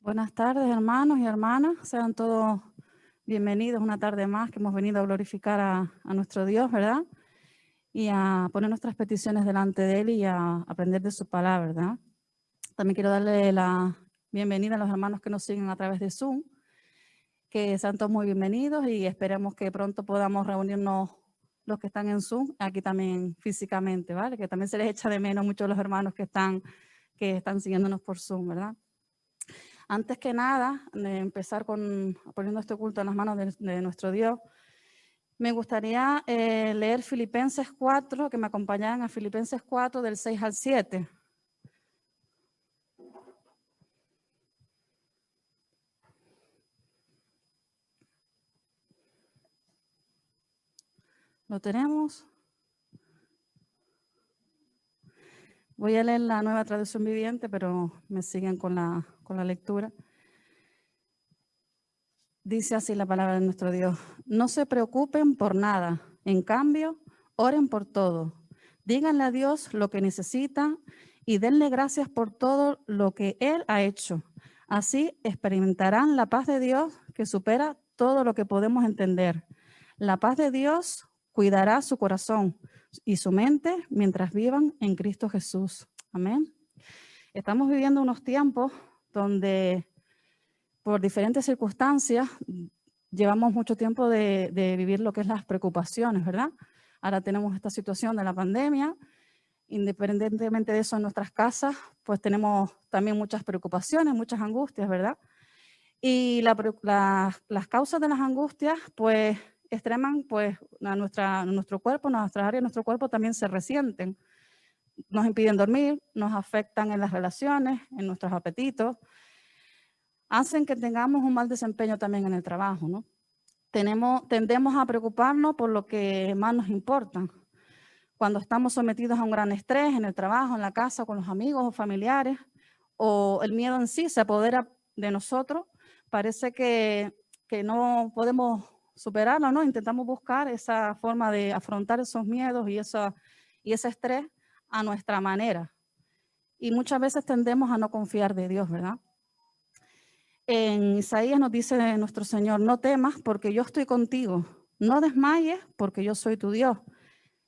Buenas tardes, hermanos y hermanas. Sean todos bienvenidos una tarde más que hemos venido a glorificar a nuestro Dios, ¿verdad? Y a poner nuestras peticiones delante de Él y a aprender de su palabra, ¿verdad? También quiero darle la bienvenida a los hermanos que nos siguen a través de Zoom, que sean todos muy bienvenidos y esperemos que pronto podamos reunirnos los que están en Zoom, aquí también físicamente, ¿vale? Que también se les echa de menos mucho los hermanos que están siguiéndonos por Zoom, ¿verdad? Antes que nada, de empezar poniendo este culto en las manos de nuestro Dios, me gustaría leer Filipenses 4, que me acompañaran a Filipenses 4 del 6 al 7. ¿Lo tenemos? Voy a leer la Nueva Traducción Viviente, pero me siguen con la lectura. Dice así la palabra de nuestro Dios: no se preocupen por nada, en cambio, oren por todo. Díganle a Dios lo que necesitan y denle gracias por todo lo que Él ha hecho. Así experimentarán la paz de Dios que supera todo lo que podemos entender. La paz de Dios cuidará su corazón y su mente mientras vivan en Cristo Jesús. Amén. Estamos viviendo unos tiempos donde por diferentes circunstancias llevamos mucho tiempo de vivir lo que es las preocupaciones, ¿verdad? Ahora tenemos esta situación de la pandemia. Independientemente de eso, en nuestras casas, pues tenemos también muchas preocupaciones, muchas angustias, ¿verdad? Y las causas de las angustias, pues, extreman, pues, nuestro cuerpo, nuestras áreas de nuestro cuerpo también se resienten. Nos impiden dormir, nos afectan en las relaciones, en nuestros apetitos, hacen que tengamos un mal desempeño también en el trabajo, ¿no? Tendemos a preocuparnos por lo que más nos importa. Cuando estamos sometidos a un gran estrés en el trabajo, en la casa, con los amigos o familiares, o el miedo en sí se apodera de nosotros, parece que no podemos superarlo, ¿no? Intentamos buscar esa forma de afrontar esos miedos y ese estrés a nuestra manera. Y muchas veces tendemos a no confiar de Dios, ¿verdad? En Isaías nos dice nuestro Señor: no temas porque yo estoy contigo, no desmayes porque yo soy tu Dios,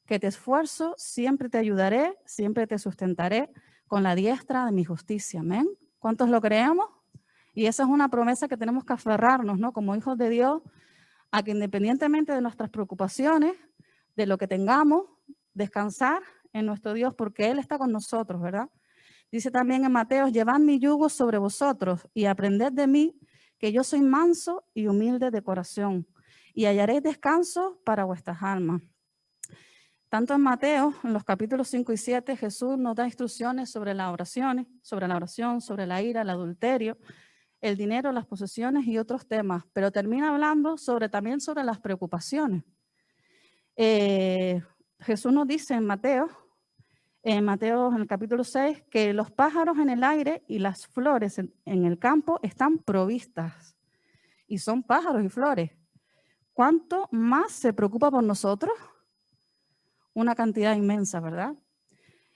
que te esfuerzo, siempre te ayudaré, siempre te sustentaré con la diestra de mi justicia. Amén. ¿Cuántos lo creemos? Y esa es una promesa que tenemos que aferrarnos, ¿no? Como hijos de Dios, a que independientemente de nuestras preocupaciones, de lo que tengamos, descansar en nuestro Dios, porque Él está con nosotros, ¿verdad? Dice también en Mateo: llevad mi yugo sobre vosotros y aprended de mí, que yo soy manso y humilde de corazón, y hallaréis descanso para vuestras almas. Tanto en Mateo, en los capítulos 5 y 7, Jesús nos da instrucciones sobre las oraciones, sobre la oración, sobre la ira, el adulterio, el dinero, las posesiones y otros temas, pero termina hablando también sobre las preocupaciones. Jesús nos dice en Mateo en el capítulo 6, que los pájaros en el aire y las flores en el campo están provistas, y son pájaros y flores. ¿Cuánto más se preocupa por nosotros? Una cantidad inmensa, ¿verdad?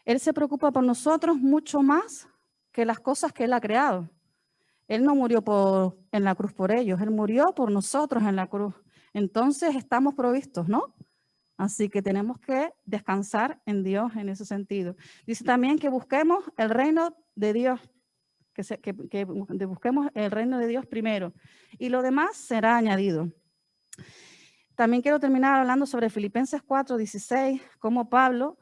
Él se preocupa por nosotros mucho más que las cosas que Él ha creado. Él no murió en la cruz por ellos, Él murió por nosotros en la cruz. Entonces estamos provistos, ¿no? Así que tenemos que descansar en Dios en ese sentido. Dice también que busquemos el reino de Dios, que busquemos el reino de Dios primero, y lo demás será añadido. También quiero terminar hablando sobre Filipenses 4:16, cómo Pablo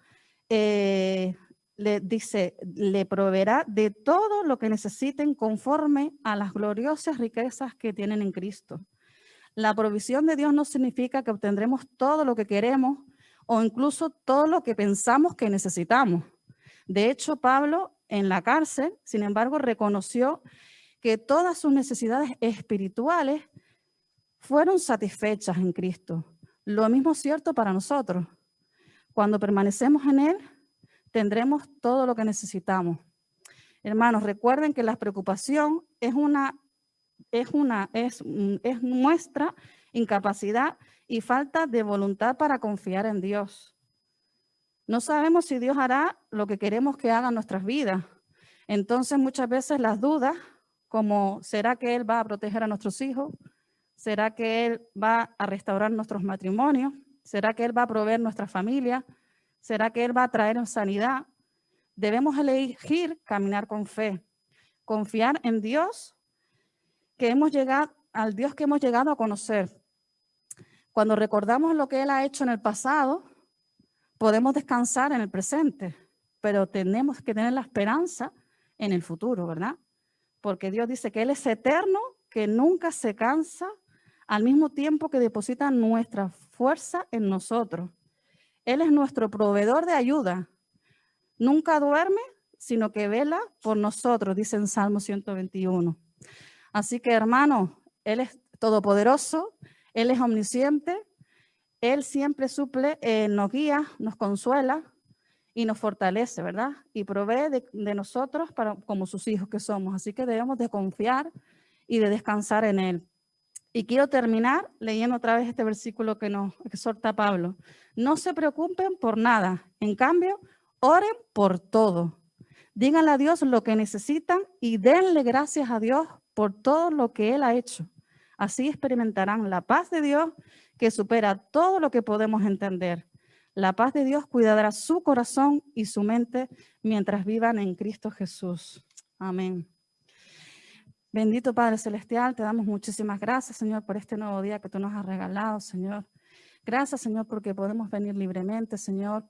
le dice: le proveerá de todo lo que necesiten conforme a las gloriosas riquezas que tienen en Cristo. La provisión de Dios no significa que obtendremos todo lo que queremos o incluso todo lo que pensamos que necesitamos. De hecho, Pablo en la cárcel, sin embargo, reconoció que todas sus necesidades espirituales fueron satisfechas en Cristo. Lo mismo es cierto para nosotros. Cuando permanecemos en Él, tendremos todo lo que necesitamos. Hermanos, recuerden que la preocupación es nuestra incapacidad y falta de voluntad para confiar en Dios. No sabemos si Dios hará lo que queremos que haga en nuestras vidas. Entonces, muchas veces las dudas como ¿será que Él va a proteger a nuestros hijos? ¿Será que Él va a restaurar nuestros matrimonios? ¿Será que Él va a proveer nuestra familia? ¿Será que Él va a traer sanidad? Debemos elegir caminar con fe, confiar en Dios, al Dios que hemos llegado a conocer. Cuando recordamos lo que Él ha hecho en el pasado, podemos descansar en el presente, pero tenemos que tener la esperanza en el futuro, ¿verdad? Porque Dios dice que Él es eterno, que nunca se cansa, al mismo tiempo que deposita nuestra fuerza en nosotros. Él es nuestro proveedor de ayuda. Nunca duerme, sino que vela por nosotros, dice en Salmo 121. Así que, hermanos, Él es todopoderoso, Él es omnisciente, Él siempre suple, nos guía, nos consuela y nos fortalece, ¿verdad? Y provee de nosotros como sus hijos que somos. Así que debemos de confiar y de descansar en Él. Y quiero terminar leyendo otra vez este versículo que nos exhorta Pablo. No se preocupen por nada, en cambio, oren por todo. Díganle a Dios lo que necesitan y denle gracias a Dios por todo lo que Él ha hecho. Así experimentarán la paz de Dios que supera todo lo que podemos entender. La paz de Dios cuidará su corazón y su mente mientras vivan en Cristo Jesús. Amén. Bendito Padre Celestial, te damos muchísimas gracias, Señor, por este nuevo día que tú nos has regalado, Señor. Gracias, Señor, porque podemos venir libremente, Señor,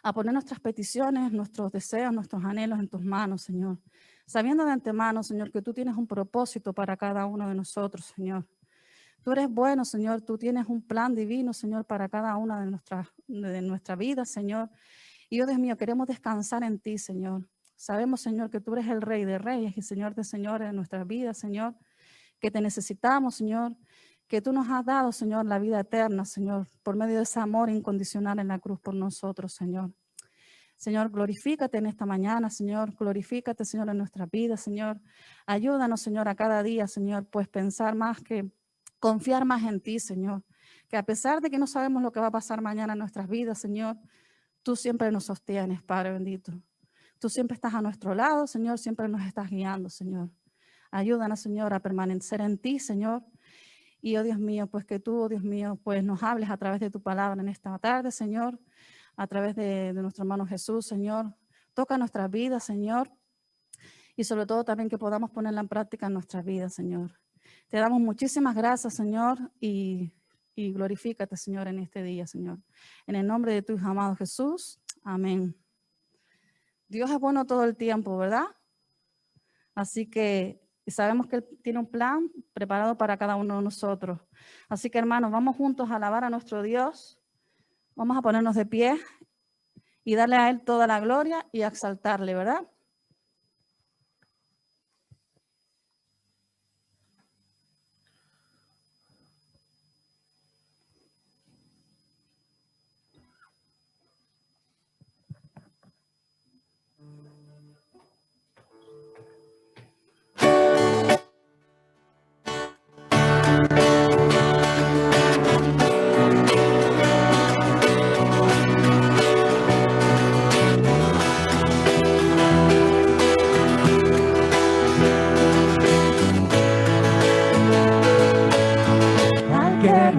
a poner nuestras peticiones, nuestros deseos, nuestros anhelos en tus manos, Señor. Sabiendo de antemano, Señor, que tú tienes un propósito para cada uno de nosotros, Señor. Tú eres bueno, Señor, tú tienes un plan divino, Señor, para cada una de nuestra vida, Señor. Y, oh Dios mío, queremos descansar en ti, Señor. Sabemos, Señor, que tú eres el Rey de Reyes y Señor de Señores en nuestras vidas, Señor, que te necesitamos, Señor, que tú nos has dado, Señor, la vida eterna, Señor, por medio de ese amor incondicional en la cruz por nosotros, Señor. Señor, glorifícate en esta mañana, Señor, glorifícate, Señor, en nuestras vidas, Señor. Ayúdanos, Señor, a cada día, Señor, pues confiar más en ti, Señor, que a pesar de que no sabemos lo que va a pasar mañana en nuestras vidas, Señor, tú siempre nos sostienes, Padre bendito. Tú siempre estás a nuestro lado, Señor, siempre nos estás guiando, Señor. Ayúdanos, Señor, a permanecer en ti, Señor. Y, oh Dios mío, pues que tú, oh Dios mío, pues nos hables a través de tu palabra en esta tarde, Señor, a través de nuestro hermano Jesús, Señor. Toca nuestras vidas, Señor, y sobre todo también que podamos ponerla en práctica en nuestras vidas, Señor. Te damos muchísimas gracias, Señor, y glorifícate, Señor, en este día, Señor. En el nombre de tu Hijo amado Jesús, amén. Dios es bueno todo el tiempo, ¿verdad? Así que sabemos que Él tiene un plan preparado para cada uno de nosotros. Así que, hermanos, vamos juntos a alabar a nuestro Dios. Vamos a ponernos de pie y darle a Él toda la gloria y a exaltarle, ¿verdad?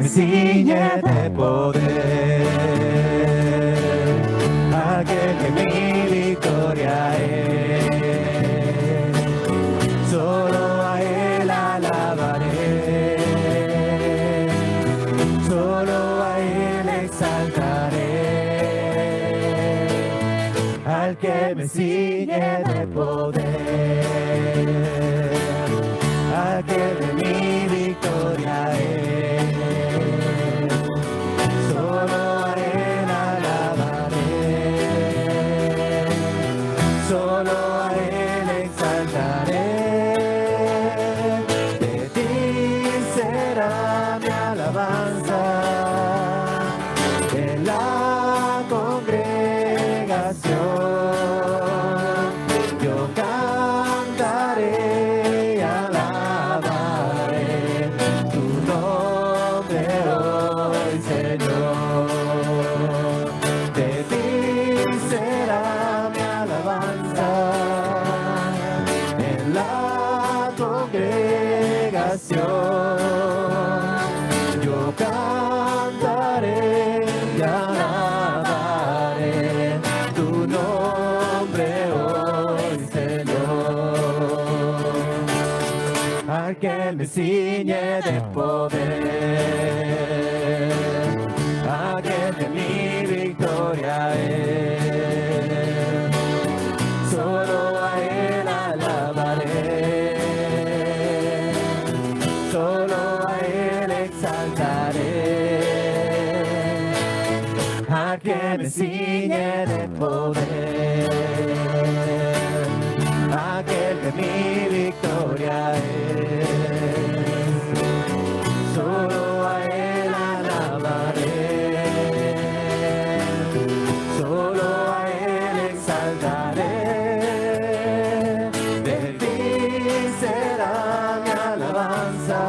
Ciñe de poder, aquel que mi victoria es, solo a Él alabaré, solo a Él exaltaré, al que me ciñe de poder, aquel que mi victoria es. exaltaré. Al que me ciñe de poder, aquel que mi victoria es. Solo a él alabaré, solo a él exaltaré. De ti será mi alabanza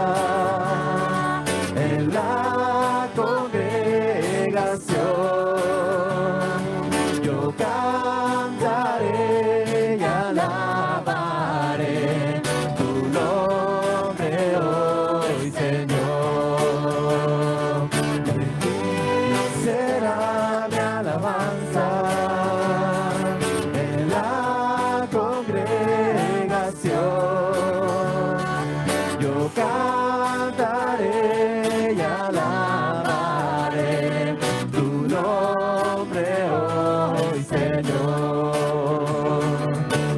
en la congregación. Yo cantaré y alabaré tu nombre hoy, Señor. De ti será mi alabanza en la congregación. Yo cantaré y alabaré tu nombre hoy, Señor.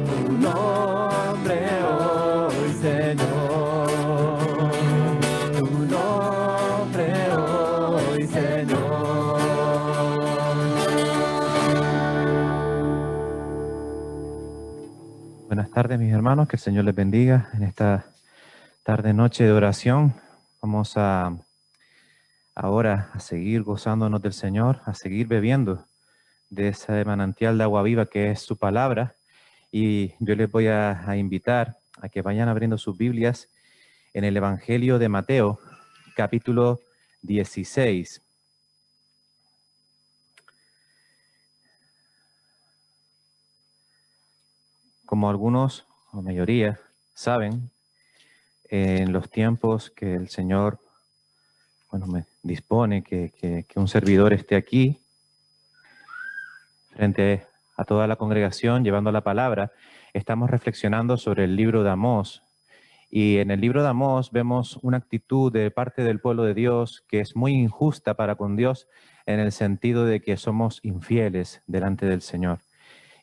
Tu nombre hoy, Señor. Tu nombre hoy, Señor. Buenas tardes, mis hermanos, que el Señor les bendiga en esta tarde, noche de oración. Vamos ahora a seguir gozándonos del Señor, a seguir bebiendo de ese manantial de agua viva que es su palabra. Y yo les voy a invitar a que vayan abriendo sus Biblias en el Evangelio de Mateo, capítulo 16. Como algunos, o la mayoría, saben, en los tiempos que el Señor me dispone que un servidor esté aquí frente a toda la congregación llevando la palabra, estamos reflexionando sobre el libro de Amós. Y en el libro de Amós vemos una actitud de parte del pueblo de Dios que es muy injusta para con Dios, en el sentido de que somos infieles delante del Señor.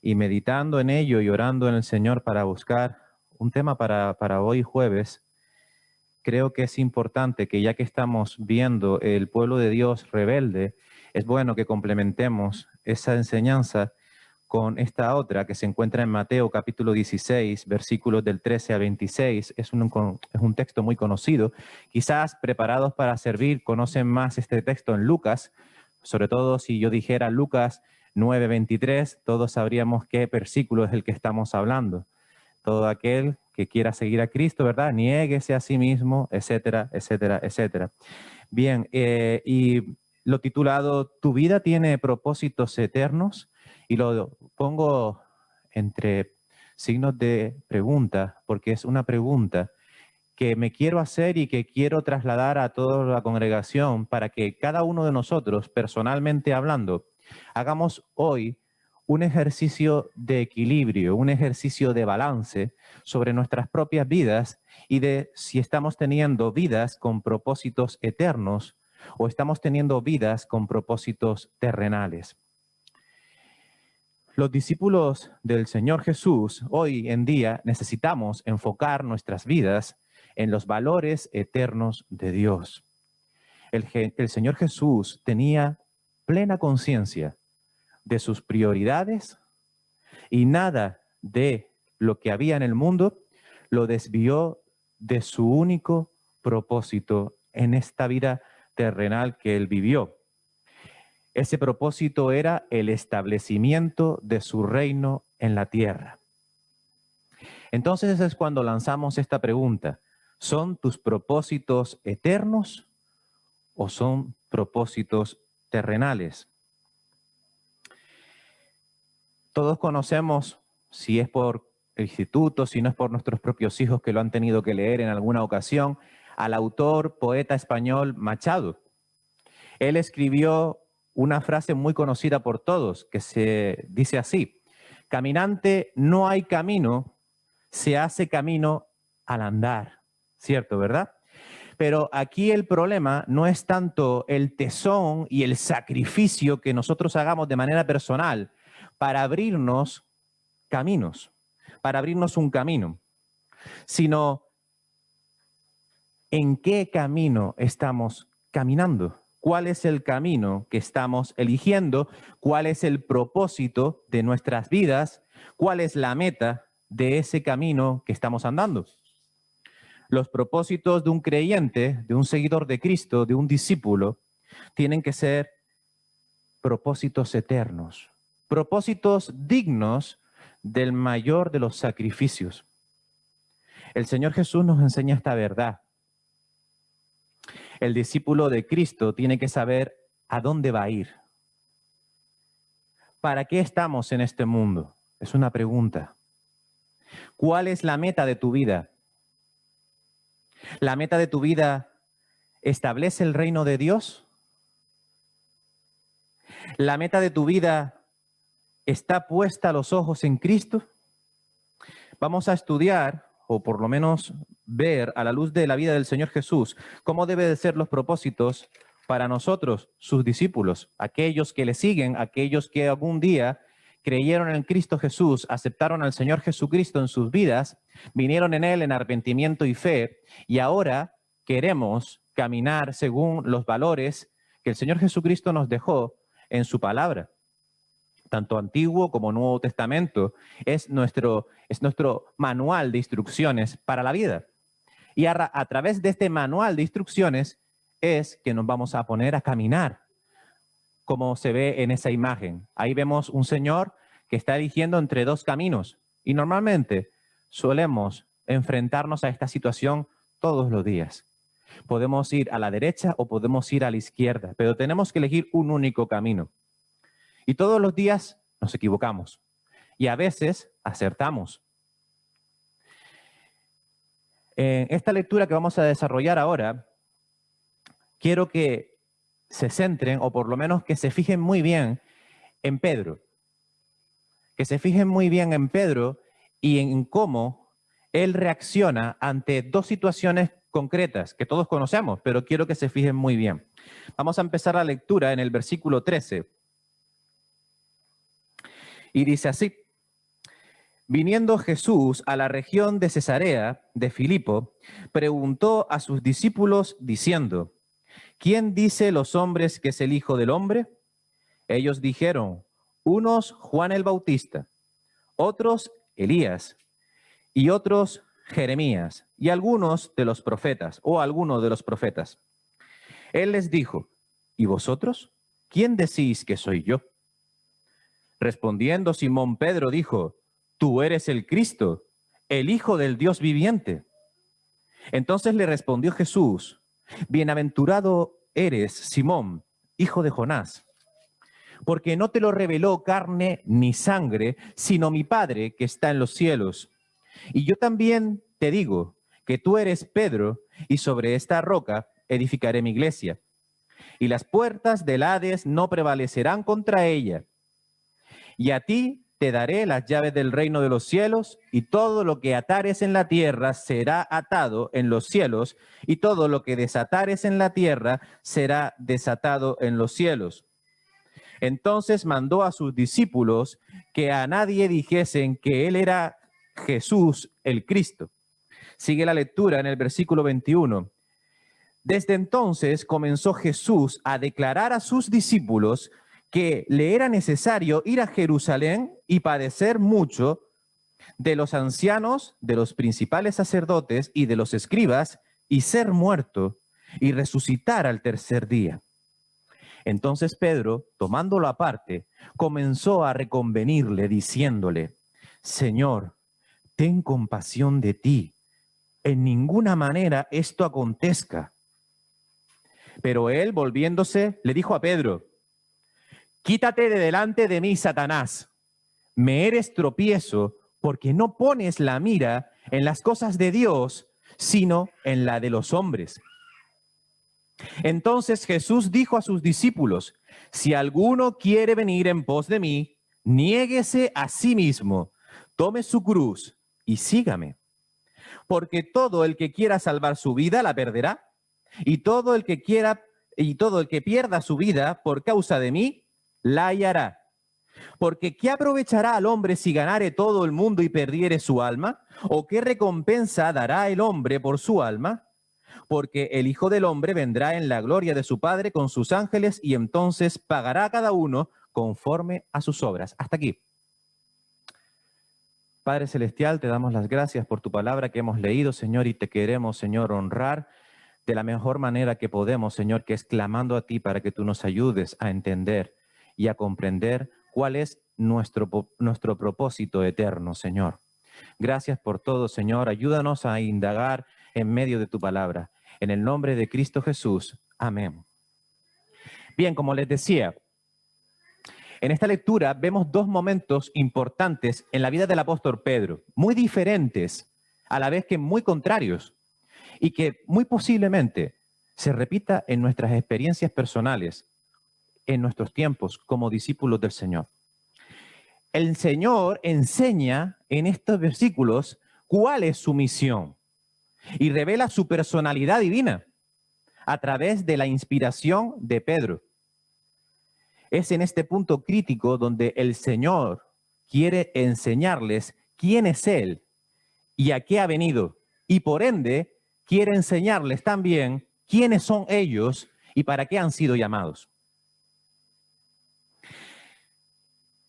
Y meditando en ello y orando en el Señor para buscar un tema para hoy jueves, creo que es importante que, ya que estamos viendo el pueblo de Dios rebelde, es bueno que complementemos esa enseñanza con esta otra que se encuentra en Mateo capítulo 16, versículos del 13 al 26. Es un texto muy conocido. Quizás preparados para servir conocen más este texto en Lucas, sobre todo si yo dijera Lucas 9:23, todos sabríamos qué versículo es el que estamos hablando. Todo aquel que quiera seguir a Cristo, ¿verdad? Niéguese a sí mismo, etcétera, etcétera, etcétera. Bien, y lo titulado ¿Tu vida tiene propósitos eternos? Y lo pongo entre signos de pregunta, porque es una pregunta que me quiero hacer y que quiero trasladar a toda la congregación para que cada uno de nosotros, personalmente hablando, hagamos hoy un ejercicio de equilibrio, un ejercicio de balance sobre nuestras propias vidas y de si estamos teniendo vidas con propósitos eternos o estamos teniendo vidas con propósitos terrenales. Los discípulos del Señor Jesús hoy en día necesitamos enfocar nuestras vidas en los valores eternos de Dios. El Señor Jesús tenía plena conciencia de sus prioridades y nada de lo que había en el mundo lo desvió de su único propósito en esta vida terrenal que él vivió. Ese propósito era el establecimiento de su reino en la tierra. Entonces es cuando lanzamos esta pregunta: ¿son tus propósitos eternos o son propósitos terrenales? Todos conocemos, si es por el instituto, si no es por nuestros propios hijos que lo han tenido que leer en alguna ocasión, al autor, poeta español Machado. Él escribió una frase muy conocida por todos, que se dice así: caminante no hay camino, se hace camino al andar. ¿Cierto, verdad? Pero aquí el problema no es tanto el tesón y el sacrificio que nosotros hagamos de manera personal para abrirnos caminos, para abrirnos un camino, sino en qué camino estamos caminando? ¿Cuál es el camino que estamos eligiendo? ¿Cuál es el propósito de nuestras vidas? ¿Cuál es la meta de ese camino que estamos andando? Los propósitos de un creyente, de un seguidor de Cristo, de un discípulo, tienen que ser propósitos eternos, propósitos dignos del mayor de los sacrificios. El Señor Jesús nos enseña esta verdad. El discípulo de Cristo tiene que saber a dónde va a ir. ¿Para qué estamos en este mundo? Es una pregunta. ¿Cuál es la meta de tu vida? ¿La meta de tu vida establece el reino de Dios? ¿La meta de tu vida está puesta los ojos en Cristo? Vamos a estudiar, o por lo menos ver a la luz de la vida del Señor Jesús, cómo deben de ser los propósitos para nosotros, sus discípulos, aquellos que le siguen, aquellos que algún día creyeron en Cristo Jesús, aceptaron al Señor Jesucristo en sus vidas, vinieron en Él en arrepentimiento y fe, y ahora queremos caminar según los valores que el Señor Jesucristo nos dejó en su palabra. Tanto Antiguo como Nuevo Testamento es nuestro manual de instrucciones para la vida. Y a través de este manual de instrucciones es que nos vamos a poner a caminar, como se ve en esa imagen. Ahí vemos un señor que está eligiendo entre dos caminos. Y normalmente solemos enfrentarnos a esta situación todos los días. Podemos ir a la derecha o podemos ir a la izquierda, pero tenemos que elegir un único camino. Y todos los días nos equivocamos y a veces acertamos. En esta lectura que vamos a desarrollar ahora, quiero que se centren, o por lo menos que se fijen muy bien en Pedro. Que se fijen muy bien en Pedro y en cómo él reacciona ante dos situaciones concretas que todos conocemos, pero quiero que se fijen muy bien. Vamos a empezar la lectura en el versículo 13. Y dice así: viniendo Jesús a la región de Cesarea de Filipo, preguntó a sus discípulos diciendo: ¿quién dice los hombres que es el Hijo del Hombre? Ellos dijeron: unos Juan el Bautista, otros Elías, y otros Jeremías, y algunos de los profetas, o algunos de los profetas. Él les dijo: ¿y vosotros? ¿Quién decís que soy yo? Respondiendo Simón Pedro dijo: tú eres el Cristo, el Hijo del Dios viviente. Entonces le respondió Jesús: bienaventurado eres, Simón, hijo de Jonás, porque no te lo reveló carne ni sangre, sino mi Padre que está en los cielos. Y yo también te digo que tú eres Pedro, y sobre esta roca edificaré mi iglesia, y las puertas del Hades no prevalecerán contra ella. Y a ti te daré las llaves del reino de los cielos, y todo lo que atares en la tierra será atado en los cielos, y todo lo que desatares en la tierra será desatado en los cielos. Entonces mandó a sus discípulos que a nadie dijesen que él era Jesús el Cristo. Sigue la lectura en el versículo 21. Desde entonces comenzó Jesús a declarar a sus discípulos que le era necesario ir a Jerusalén y padecer mucho de los ancianos, de los principales sacerdotes y de los escribas, y ser muerto y resucitar al tercer día. Entonces Pedro, tomándolo aparte, comenzó a reconvenirle, diciéndole: Señor, ten compasión de ti. En ninguna manera esto acontezca. Pero él, volviéndose, le dijo a Pedro: quítate de delante de mí, Satanás. Me eres tropiezo porque no pones la mira en las cosas de Dios, sino en la de los hombres. Entonces Jesús dijo a sus discípulos: si alguno quiere venir en pos de mí, niéguese a sí mismo, tome su cruz y sígame. Porque todo el que quiera salvar su vida la perderá, y todo el que pierda su vida por causa de mí la hallará. Porque ¿qué aprovechará al hombre si ganare todo el mundo y perdiere su alma? ¿O qué recompensa dará el hombre por su alma? porque el Hijo del Hombre vendrá en la gloria de su Padre con sus ángeles y entonces pagará a cada uno conforme a sus obras. Hasta aquí. Padre Celestial, te damos las gracias por tu palabra que hemos leído, Señor, y te queremos, Señor, honrar de la mejor manera que podemos, Señor, que es clamando a ti para que tú nos ayudes a entender y a comprender cuál es nuestro propósito eterno, Señor. Gracias por todo, Señor. Ayúdanos a indagar en medio de tu palabra. En el nombre de Cristo Jesús. Amén. Bien, como les decía, en esta lectura vemos dos momentos importantes en la vida del apóstol Pedro, muy diferentes, a la vez que muy contrarios, y que muy posiblemente se repita en nuestras experiencias personales, en nuestros tiempos como discípulos del Señor. El Señor enseña en estos versículos cuál es su misión y revela su personalidad divina a través de la inspiración de Pedro. Es en este punto crítico donde el Señor quiere enseñarles quién es Él y a qué ha venido. Y por ende, quiere enseñarles también quiénes son ellos y para qué han sido llamados.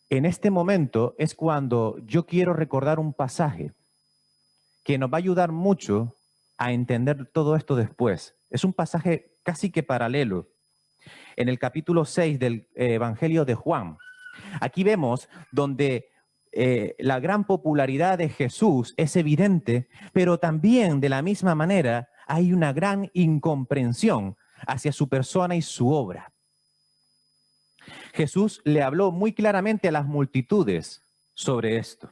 En este momento es cuando yo quiero recordar un pasaje que nos va a ayudar mucho a entender todo esto después. Es un pasaje casi que paralelo. En el capítulo 6 del Evangelio de Juan. Aquí vemos donde la gran popularidad de Jesús es evidente, pero también de la misma manera hay una gran incomprensión hacia su persona y su obra. Jesús le habló muy claramente a las multitudes sobre esto.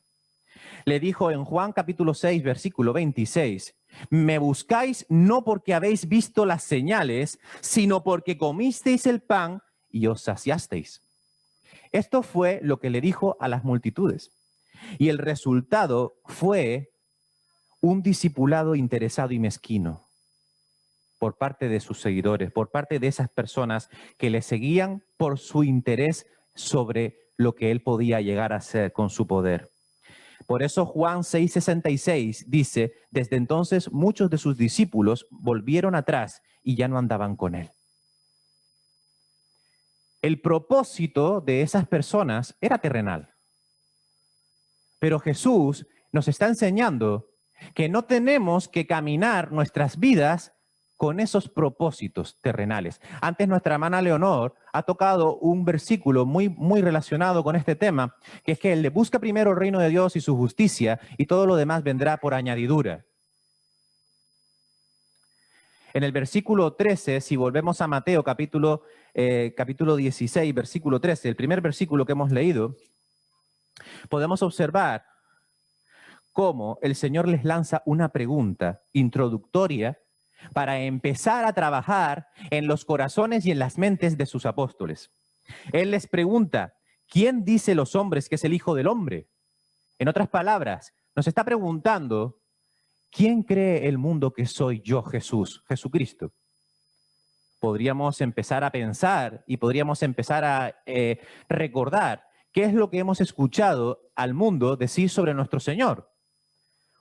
Le dijo en Juan capítulo 6, versículo 26, me buscáis no porque habéis visto las señales, sino porque comisteis el pan y os saciasteis. Esto fue lo que le dijo a las multitudes. Y el resultado fue un discipulado interesado y mezquino por parte de sus seguidores, por parte de esas personas que le seguían por su interés sobre lo que él podía llegar a hacer con su poder. Por eso Juan 6:66 dice, desde entonces muchos de sus discípulos volvieron atrás y ya no andaban con él. El propósito de esas personas era terrenal. Pero Jesús nos está enseñando que no tenemos que caminar nuestras vidas con esos propósitos terrenales. Antes nuestra hermana Leonor ha tocado un versículo muy relacionado con este tema, que es que él le busca primero el reino de Dios y su justicia, y todo lo demás vendrá por añadidura. En el versículo 13, si volvemos a Mateo capítulo 16, versículo 13, el primer versículo que hemos leído, podemos observar cómo el Señor les lanza una pregunta introductoria para empezar a trabajar en los corazones y en las mentes de sus apóstoles. Él les pregunta, ¿quién dice los hombres que es el Hijo del Hombre? En otras palabras, nos está preguntando, ¿quién cree el mundo que soy yo, Jesús, Jesucristo? Podríamos empezar a pensar y podríamos empezar a recordar qué es lo que hemos escuchado al mundo decir sobre nuestro Señor.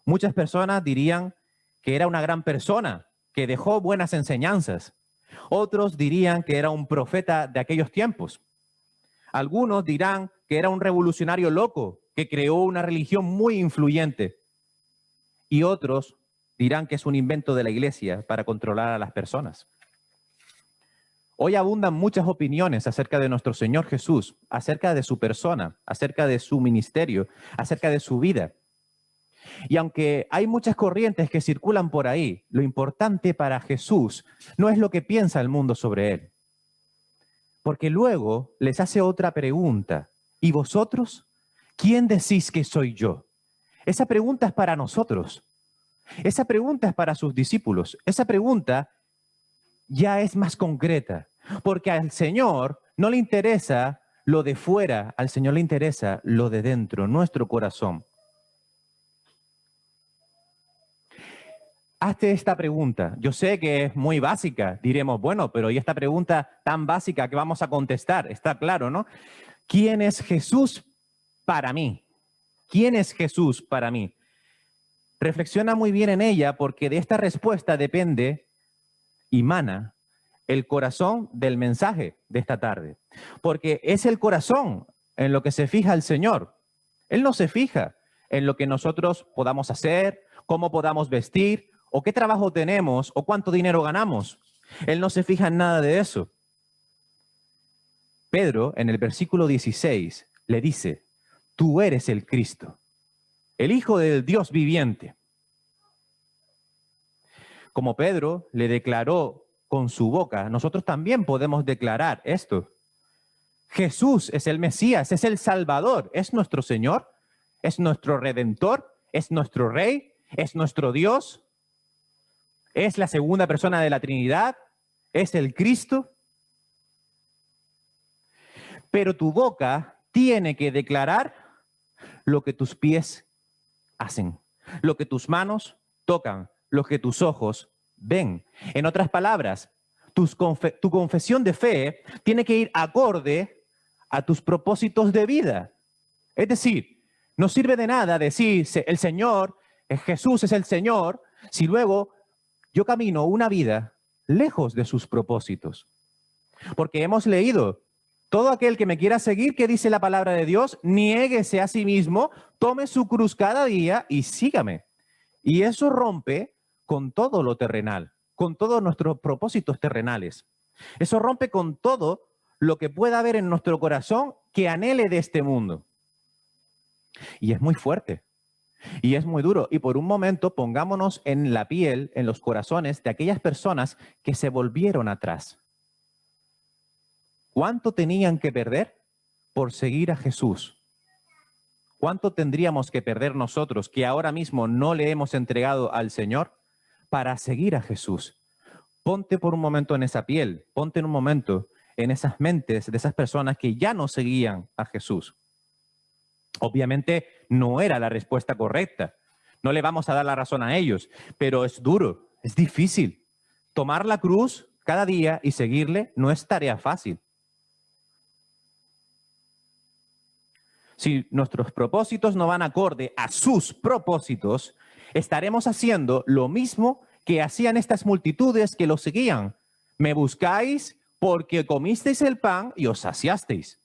Muchas personas dirían que era una gran persona, que dejó buenas enseñanzas. Otros dirían que era un profeta de aquellos tiempos. Algunos dirán que era un revolucionario loco, que creó una religión muy influyente. Y otros dirán que es un invento de la iglesia para controlar a las personas. Hoy abundan muchas opiniones acerca de nuestro Señor Jesús, acerca de su persona, acerca de su ministerio, acerca de su vida. Y aunque hay muchas corrientes que circulan por ahí, lo importante para Jesús no es lo que piensa el mundo sobre él. Porque luego les hace otra pregunta. ¿Y vosotros? ¿Quién decís que soy yo? Esa pregunta es para nosotros. Esa pregunta es para sus discípulos. Esa pregunta ya es más concreta. Porque al Señor no le interesa lo de fuera, al Señor le interesa lo de dentro, nuestro corazón. Hazte esta pregunta. Yo sé que es muy básica. Diremos, bueno, pero ¿y esta pregunta tan básica que vamos a contestar? Está claro, ¿no? ¿Quién es Jesús para mí? ¿Quién es Jesús para mí? Reflexiona muy bien en ella porque de esta respuesta depende mana el corazón del mensaje de esta tarde. Porque es el corazón en lo que se fija el Señor. Él no se fija en lo que nosotros podamos hacer, cómo podamos vestir, o qué trabajo tenemos, o cuánto dinero ganamos. Él no se fija en nada de eso. Pedro, en el versículo 16, le dice, tú eres el Cristo, el Hijo del Dios viviente. Como Pedro le declaró con su boca, nosotros también podemos declarar esto. Jesús es el Mesías, es el Salvador, es nuestro Señor, es nuestro Redentor, es nuestro Rey, es nuestro Dios, es la segunda persona de la Trinidad, es el Cristo. Pero tu boca tiene que declarar lo que tus pies hacen, lo que tus manos tocan, lo que tus ojos ven. En otras palabras, tu confesión de fe tiene que ir acorde a tus propósitos de vida. Es decir, no sirve de nada decir el Señor, Jesús es el Señor, si luego yo camino una vida lejos de sus propósitos. Porque hemos leído, todo aquel que me quiera seguir, ¿qué dice la palabra de Dios? Niéguese a sí mismo, tome su cruz cada día y sígame. Y eso rompe con todo lo terrenal, con todos nuestros propósitos terrenales. Eso rompe con todo lo que pueda haber en nuestro corazón que anhele de este mundo. Y es muy fuerte. Y es muy duro. Y por un momento pongámonos en la piel, en los corazones de aquellas personas que se volvieron atrás. ¿Cuánto tenían que perder por seguir a Jesús? ¿Cuánto tendríamos que perder nosotros que ahora mismo no le hemos entregado al Señor para seguir a Jesús? Ponte por un momento en esa piel, ponte en un momento en esas mentes de esas personas que ya no seguían a Jesús. Obviamente no era la respuesta correcta. No le vamos a dar la razón a ellos, pero es duro, es difícil. Tomar la cruz cada día y seguirle no es tarea fácil. Si nuestros propósitos no van acorde a sus propósitos, estaremos haciendo lo mismo que hacían estas multitudes que lo seguían. Me buscáis porque comisteis el pan y os saciasteis.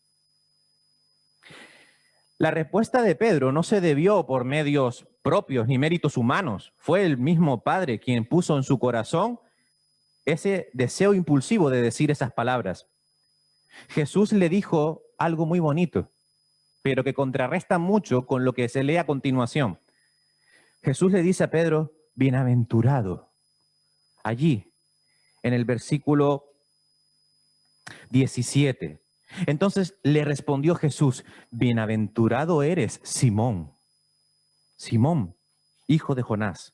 La respuesta de Pedro no se debió por medios propios ni méritos humanos. Fue el mismo Padre quien puso en su corazón ese deseo impulsivo de decir esas palabras. Jesús le dijo algo muy bonito, pero que contrarresta mucho con lo que se lee a continuación. Jesús le dice a Pedro, bienaventurado. Allí, en el versículo 17. Entonces le respondió Jesús, bienaventurado eres, Simón, Simón, hijo de Jonás,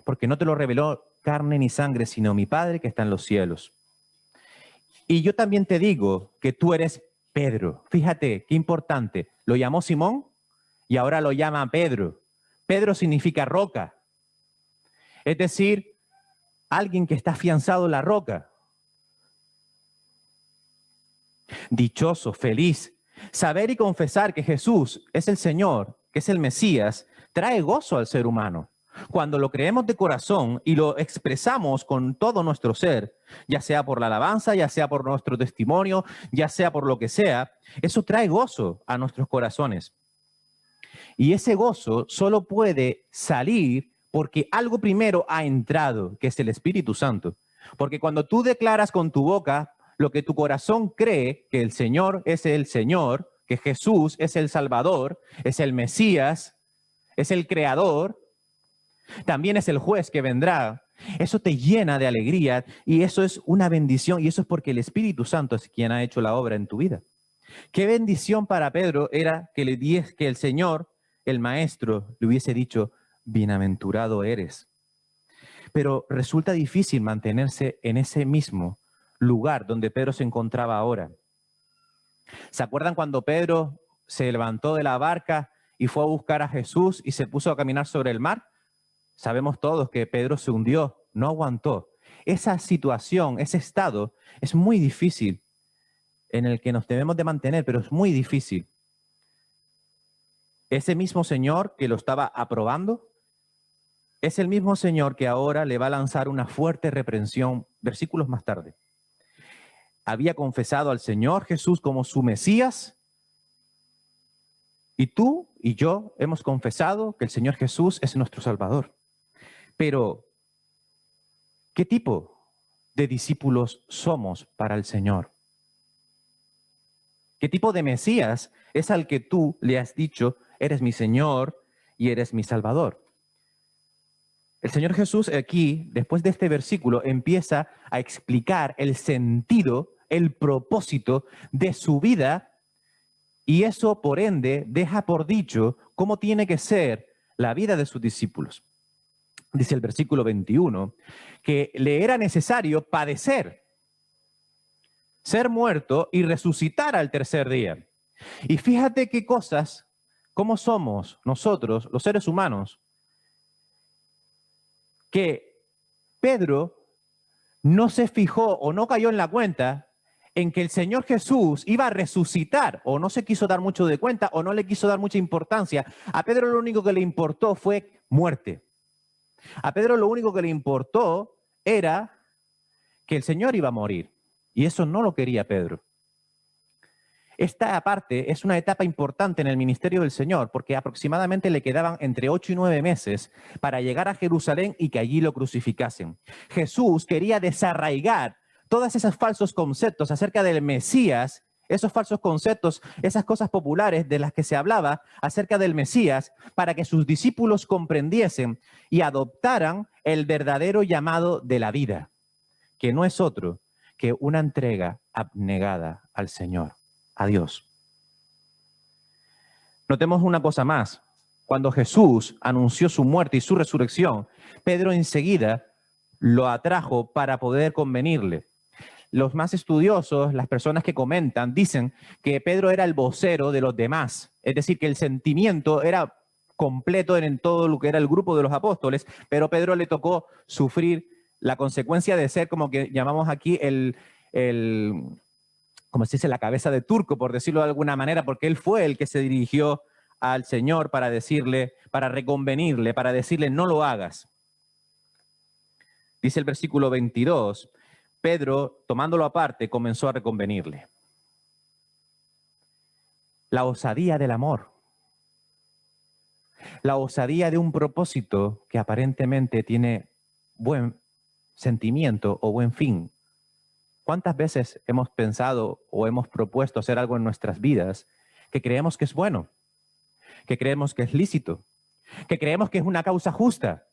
porque no te lo reveló carne ni sangre, sino mi Padre que está en los cielos. Y yo también te digo que tú eres Pedro. Fíjate, qué importante. Lo llamó Simón y ahora lo llama Pedro. Pedro significa roca. Es decir, alguien que está afianzado en la roca. Dichoso, feliz. Saber y confesar que Jesús es el Señor, que es el Mesías, trae gozo al ser humano. Cuando lo creemos de corazón y lo expresamos con todo nuestro ser, ya sea por la alabanza, ya sea por nuestro testimonio, ya sea por lo que sea, eso trae gozo a nuestros corazones. Y ese gozo solo puede salir porque algo primero ha entrado, que es el Espíritu Santo. Porque cuando tú declaras con tu boca lo que tu corazón cree, que el Señor es el Señor, que Jesús es el Salvador, es el Mesías, es el Creador, también es el juez que vendrá. Eso te llena de alegría y eso es una bendición y eso es porque el Espíritu Santo es quien ha hecho la obra en tu vida. Qué bendición para Pedro era que el Señor, el Maestro, le hubiese dicho, bienaventurado eres. Pero resulta difícil mantenerse en ese mismo lugar donde Pedro se encontraba ahora. ¿Se acuerdan cuando Pedro se levantó de la barca y fue a buscar a Jesús y se puso a caminar sobre el mar? Sabemos todos que Pedro se hundió, no aguantó. Esa situación, ese estado, es muy difícil en el que nos debemos de mantener, pero es muy difícil. Ese mismo Señor que lo estaba aprobando, es el mismo Señor que ahora le va a lanzar una fuerte reprensión, versículos más tarde. Había confesado al Señor Jesús como su Mesías, y tú y yo hemos confesado que el Señor Jesús es nuestro Salvador. Pero, ¿qué tipo de discípulos somos para el Señor? ¿Qué tipo de Mesías es al que tú le has dicho, eres mi Señor y eres mi Salvador? El Señor Jesús aquí, después de este versículo, empieza a explicar el sentido, el propósito de su vida, y eso, por ende, deja por dicho cómo tiene que ser la vida de sus discípulos. Dice el versículo 21, que le era necesario padecer, ser muerto y resucitar al tercer día. Y fíjate qué cosas, cómo somos nosotros, los seres humanos, que Pedro no se fijó o no cayó en la cuenta en que el Señor Jesús iba a resucitar, o no se quiso dar mucho de cuenta, o no le quiso dar mucha importancia. A Pedro lo único que le importó fue muerte. A Pedro lo único que le importó era que el Señor iba a morir. Y eso no lo quería Pedro. Esta parte es una etapa importante en el ministerio del Señor, porque aproximadamente le quedaban entre 8 y 9 meses para llegar a Jerusalén y que allí lo crucificasen. Jesús quería desarraigar todos esos falsos conceptos acerca del Mesías, esos falsos conceptos, esas cosas populares de las que se hablaba acerca del Mesías, para que sus discípulos comprendiesen y adoptaran el verdadero llamado de la vida, que no es otro que una entrega abnegada al Señor, a Dios. Notemos una cosa más. Cuando Jesús anunció su muerte y su resurrección, Pedro enseguida lo atrajo para poder convenirle. Los más estudiosos, las personas que comentan, dicen que Pedro era el vocero de los demás. Es decir, que el sentimiento era completo en todo lo que era el grupo de los apóstoles, pero Pedro le tocó sufrir la consecuencia de ser, como que llamamos aquí, como se dice, la cabeza de turco, por decirlo de alguna manera, porque él fue el que se dirigió al Señor para decirle, para reconvenirle, para decirle, no lo hagas. Dice el versículo 22, Pedro, tomándolo aparte, comenzó a reconvenirle. La osadía del amor. La osadía de un propósito que aparentemente tiene buen sentimiento o buen fin. ¿Cuántas veces hemos pensado o hemos propuesto hacer algo en nuestras vidas que creemos que es bueno, que creemos que es lícito, que creemos que es una causa justa?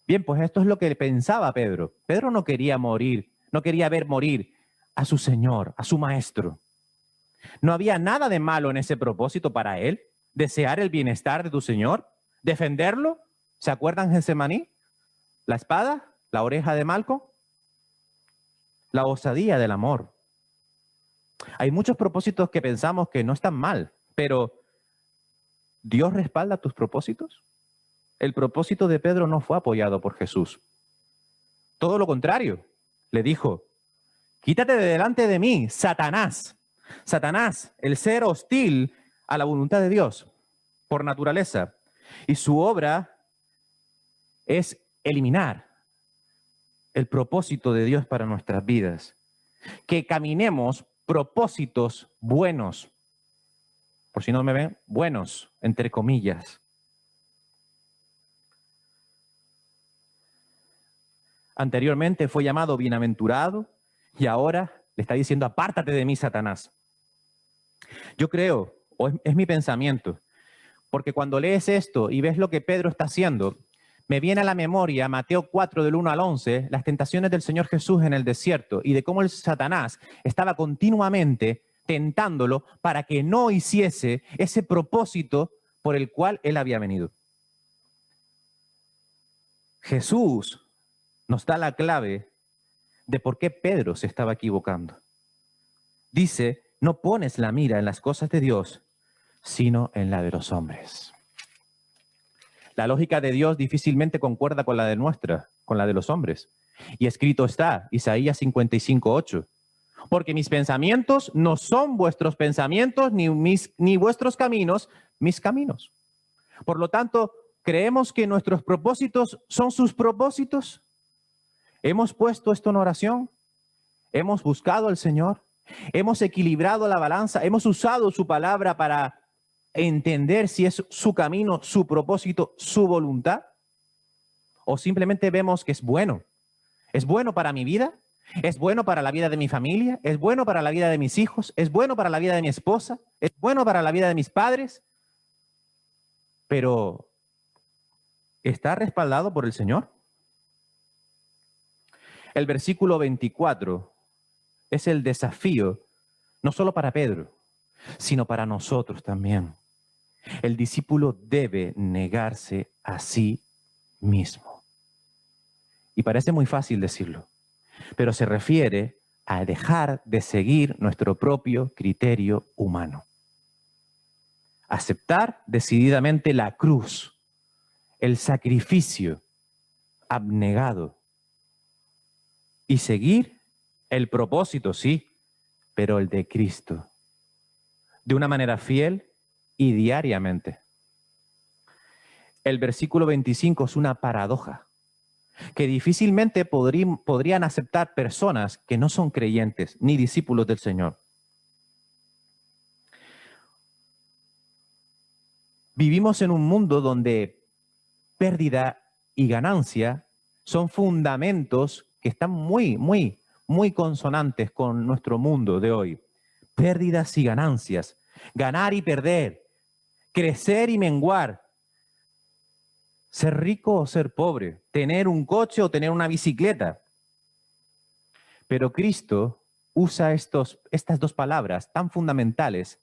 Bien, pues esto es lo que pensaba Pedro. Pedro no quería morir, no quería ver morir a su Señor, a su Maestro. No había nada de malo en ese propósito para él, desear el bienestar de tu Señor, defenderlo. ¿Se acuerdan Getsemaní? La espada, la oreja de Malco. La osadía del amor. Hay muchos propósitos que pensamos que no están mal, pero ¿Dios respalda tus propósitos? El propósito de Pedro no fue apoyado por Jesús. Todo lo contrario, le dijo, quítate de delante de mí, Satanás. Satanás, el ser hostil a la voluntad de Dios, por naturaleza. Y su obra es eliminar el propósito de Dios para nuestras vidas. Que caminemos propósitos buenos. Por si no me ven, buenos, entre comillas. Anteriormente fue llamado bienaventurado y ahora le está diciendo, apártate de mí, Satanás. Yo creo, o es mi pensamiento, porque cuando lees esto y ves lo que Pedro está haciendo, me viene a la memoria Mateo 4 del 1 al 11, las tentaciones del Señor Jesús en el desierto y de cómo el Satanás estaba continuamente tentándolo para que no hiciese ese propósito por el cual él había venido. Jesús nos da la clave de por qué Pedro se estaba equivocando. Dice, no pones la mira en las cosas de Dios, sino en la de los hombres. La lógica de Dios difícilmente concuerda con la de con la de los hombres. Y escrito está, Isaías 55:8. Porque mis pensamientos no son vuestros pensamientos, ni vuestros caminos, mis caminos. Por lo tanto, ¿Creemos que nuestros propósitos son sus propósitos? ¿Hemos puesto esto en oración? ¿Hemos buscado al Señor? ¿Hemos equilibrado la balanza? ¿Hemos usado su palabra para entender si es su camino, su propósito, su voluntad? ¿O simplemente vemos que es bueno? ¿Es bueno para mi vida? ¿Es bueno para la vida de mi familia? ¿Es bueno para la vida de mis hijos? ¿Es bueno para la vida de mi esposa? ¿Es bueno para la vida de mis padres? Pero, ¿está respaldado por el Señor? El versículo 24 es el desafío, no solo para Pedro, sino para nosotros también. El discípulo debe negarse a sí mismo. Y parece muy fácil decirlo, pero se refiere a dejar de seguir nuestro propio criterio humano. Aceptar decididamente la cruz, el sacrificio abnegado y seguir el propósito, sí, pero el de Cristo, de una manera fiel y diariamente. El versículo 25 es una paradoja que difícilmente podrían aceptar personas que no son creyentes ni discípulos del Señor. Vivimos en un mundo donde pérdida y ganancia son fundamentos que están muy consonantes con nuestro mundo de hoy. Pérdidas y ganancias, ganar y perder, crecer y menguar, ser rico o ser pobre, tener un coche o tener una bicicleta. Pero Cristo usa estas dos palabras tan fundamentales.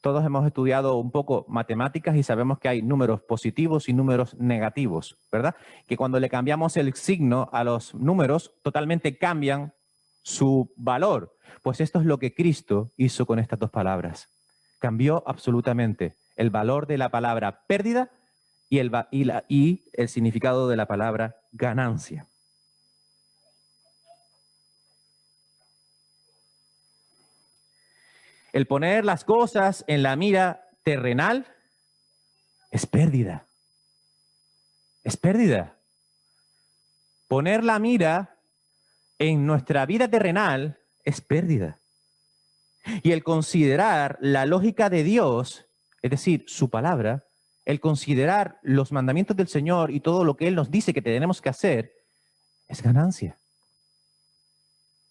Todos hemos estudiado un poco matemáticas y sabemos que hay números positivos y números negativos, ¿verdad? Que cuando le cambiamos el signo a los números, totalmente cambian su valor. Pues esto es lo que Cristo hizo con estas dos palabras. Cambió absolutamente el valor de la palabra pérdida y el significado de la palabra ganancia. El poner las cosas en la mira terrenal es pérdida. Es pérdida. Poner la mira en nuestra vida terrenal es pérdida. Y el considerar la lógica de Dios, es decir, su palabra, el considerar los mandamientos del Señor y todo lo que Él nos dice que tenemos que hacer, es ganancia.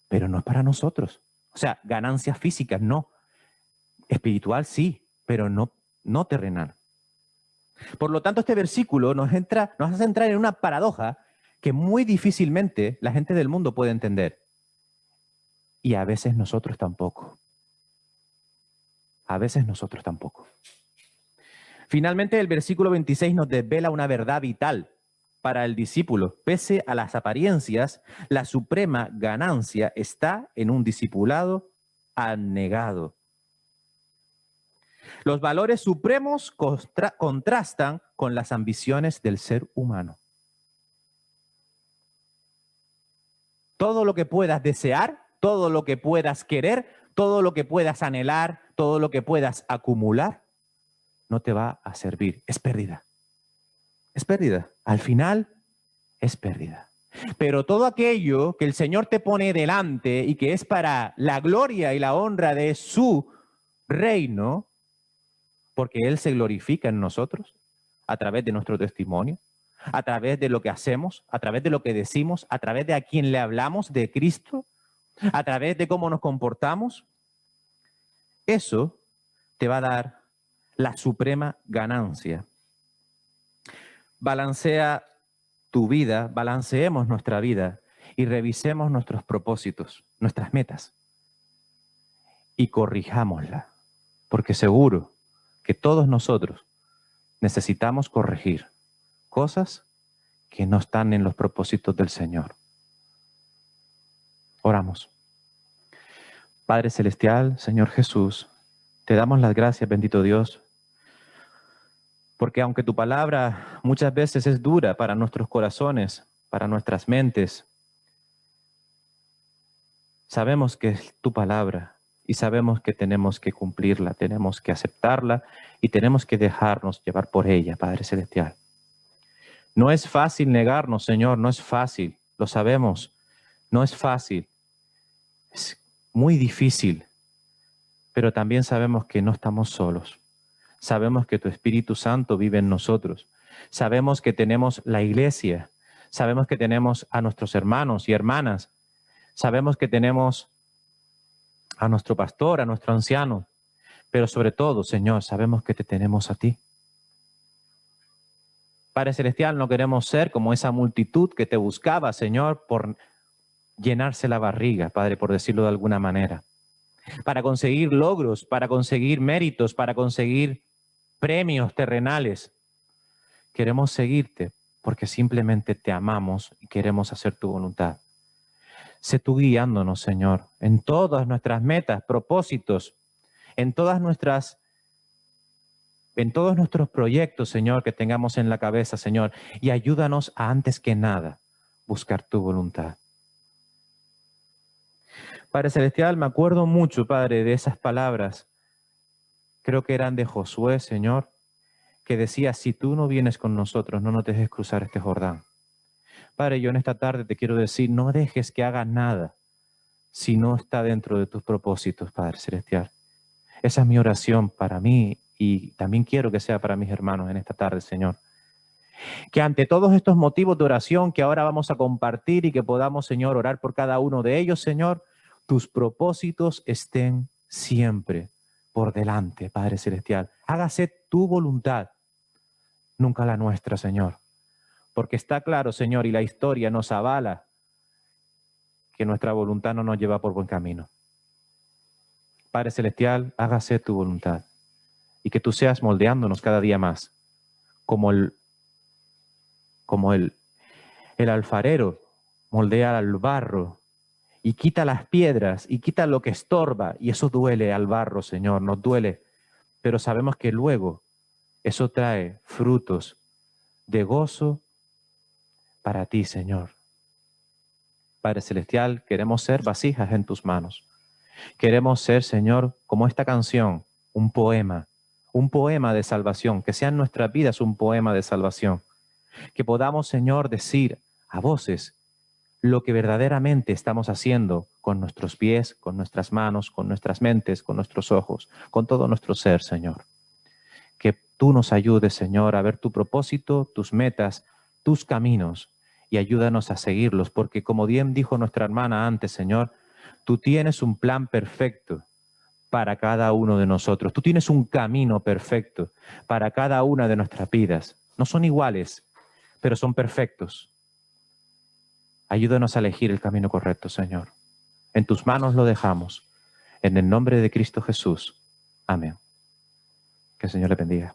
Pero no es para nosotros. O sea, ganancias físicas, no. Espiritual sí, pero no terrenal. Por lo tanto, este versículo nos hace entrar en una paradoja que muy difícilmente la gente del mundo puede entender. Y a veces nosotros tampoco. A veces nosotros tampoco. Finalmente, el versículo 26 nos desvela una verdad vital para el discípulo. Pese a las apariencias, la suprema ganancia está en un discipulado abnegado. Los valores supremos contrastan con las ambiciones del ser humano. Todo lo que puedas desear, todo lo que puedas querer, todo lo que puedas anhelar, todo lo que puedas acumular, no te va a servir. Es pérdida. Es pérdida. Al final, es pérdida. Pero todo aquello que el Señor te pone delante y que es para la gloria y la honra de su reino, porque Él se glorifica en nosotros a través de nuestro testimonio, a través de lo que hacemos, a través de lo que decimos, a través de a quien le hablamos de Cristo, a través de cómo nos comportamos. Eso te va a dar la suprema ganancia. Balancea tu vida, balanceemos nuestra vida y revisemos nuestros propósitos, nuestras metas y corrijámosla, porque seguro que todos nosotros necesitamos corregir cosas que no están en los propósitos del Señor. Oramos. Padre Celestial, Señor Jesús, te damos las gracias, bendito Dios, porque aunque tu palabra muchas veces es dura para nuestros corazones, para nuestras mentes, sabemos que tu palabra y sabemos que tenemos que cumplirla, tenemos que aceptarla y tenemos que dejarnos llevar por ella, Padre Celestial. No es fácil negarnos, Señor, no es fácil, lo sabemos, no es fácil, es muy difícil, pero también sabemos que no estamos solos. Sabemos que tu Espíritu Santo vive en nosotros. Sabemos que tenemos la iglesia. Sabemos que tenemos a nuestros hermanos y hermanas. Sabemos que tenemos a nuestro pastor, a nuestro anciano. Pero sobre todo, Señor, sabemos que te tenemos a ti. Padre Celestial, no queremos ser como esa multitud que te buscaba, Señor, por llenarse la barriga, Padre, por decirlo de alguna manera. Para conseguir logros, para conseguir méritos, para conseguir premios terrenales. Queremos seguirte porque simplemente te amamos y queremos hacer tu voluntad. Sé tú guiándonos, Señor, en todas nuestras metas, propósitos, en todos nuestros proyectos, Señor, que tengamos en la cabeza, Señor, y ayúdanos a, antes que nada, buscar tu voluntad. Padre Celestial, me acuerdo mucho, Padre, de esas palabras. Creo que eran de Josué, Señor, que decía, si tú no vienes con nosotros, no nos dejes cruzar este Jordán. Padre, yo en esta tarde te quiero decir, no dejes que hagas nada si no está dentro de tus propósitos, Padre Celestial. Esa es mi oración para mí y también quiero que sea para mis hermanos en esta tarde, Señor. Que ante todos estos motivos de oración que ahora vamos a compartir y que podamos, Señor, orar por cada uno de ellos, Señor, tus propósitos estén siempre por delante, Padre Celestial. Hágase tu voluntad, nunca la nuestra, Señor. Porque está claro, Señor, y la historia nos avala que nuestra voluntad no nos lleva por buen camino. Padre Celestial, hágase tu voluntad y que tú seas moldeándonos cada día más, como el alfarero moldea al barro y quita las piedras y quita lo que estorba, y eso duele al barro, Señor, nos duele, pero sabemos que luego eso trae frutos de gozo para ti, Señor. Padre Celestial, queremos ser vasijas en tus manos. Queremos ser, Señor, como esta canción, un poema de salvación, que sean nuestras vidas un poema de salvación. Que podamos, Señor, decir a voces lo que verdaderamente estamos haciendo con nuestros pies, con nuestras manos, con nuestras mentes, con nuestros ojos, con todo nuestro ser, Señor. Que tú nos ayudes, Señor, a ver tu propósito, tus metas, tus caminos, y ayúdanos a seguirlos, porque como bien dijo nuestra hermana antes, Señor, tú tienes un plan perfecto para cada uno de nosotros. Tú tienes un camino perfecto para cada una de nuestras vidas. No son iguales, pero son perfectos. Ayúdanos a elegir el camino correcto, Señor. En tus manos lo dejamos. En el nombre de Cristo Jesús. Amén. Que el Señor le bendiga.